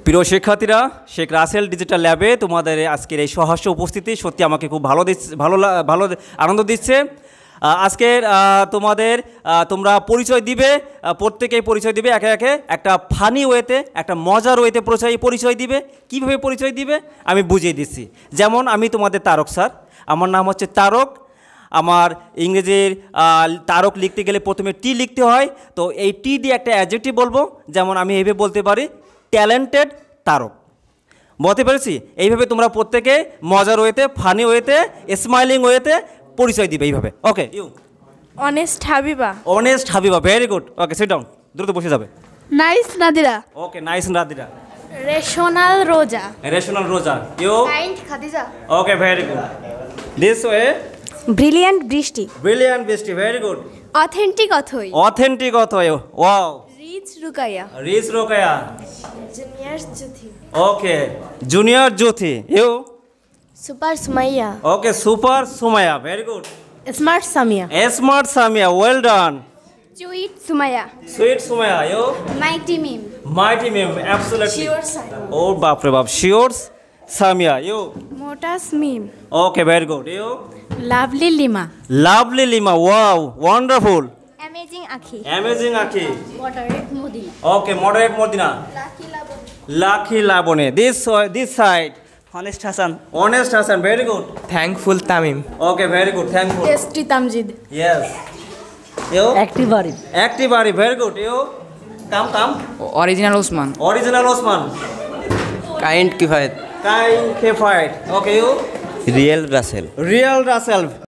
প্রিয় শিক্ষার্থীরা, শেখ রাসেল ডিজিটাল ল্যাবে তোমাদের আজকের এই সহাস্য উপস্থিতি সত্যি আমাকে খুব ভালো আনন্দ দিচ্ছে। আজকের তোমরা পরিচয় দিবে, প্রত্যেকেই পরিচয় দিবে একে একে, একটা ফানি ওয়েতে, একটা মজার ওয়েতে পরিচয় দিবে। কীভাবে পরিচয় দিবে আমি বুঝিয়ে দিচ্ছি। যেমন আমি তোমাদের তারক স্যার, আমার নাম হচ্ছে তারক। আমার ইংরেজির তারক লিখতে গেলে প্রথমে টি লিখতে হয়, তো এই টি দিয়ে একটা অ্যাডজেক্টিভ বলবো। যেমন আমি এইভাবে বলতে পারি ট্যালেন্টেড তারক, বলতে পেরেছি। এইভাবে তোমরা প্রত্যেকে মজার ওয়েতে, ফানি ওয়েতে, স্মাইলিং ওয়েতে পরিচয় দিবে এইভাবে। Okay, you honest Habiba. Honest Habiba, very good. Okay, sit down, দ্রুত বসে যাবে। Nice Nadira. Okay, nice Nadira. Rational Roza. Rational Roza, you. Kind Khadija. Okay, very good. This way brilliant Brishti. Brilliant Brishti, very good. Authentic Athoi. Authentic Athoi, wow. Rich Rukaiya. Rich Rokaya. Junior Jyoti. Okay, junior Jyoti, you. Super Sumaiya. Okay, super Sumaiya, very good. Smart Samia. Smart Samia, well done. Sweet Sumaiya. Sweet Sumaiya, you. Mighty Mim. Mighty Mim, absolutely. Sure Sai. ও বাপ রে বাপ, sure Samia, you. মোটাস Mim. Okay, very good, you. Lovely Lima. Lovely Lima, wow, wonderful. Amazing Akhi. Amazing Akhi. Moderate Madina. Okay, moderate Madina. Lucky Laboni. Lucky Laboni, this side. Honest Hasan. Honest Hasan, very good. Thankful Tamim. Okay, very good, thankful. Tasty Tamjid. Yes, you. Active Arif. Active Arif, very good, you. Come. Original Osman. Original Osman. Kind Kifayet. Kind Khefayet, okay, you. Real Rasel. Real Rasel.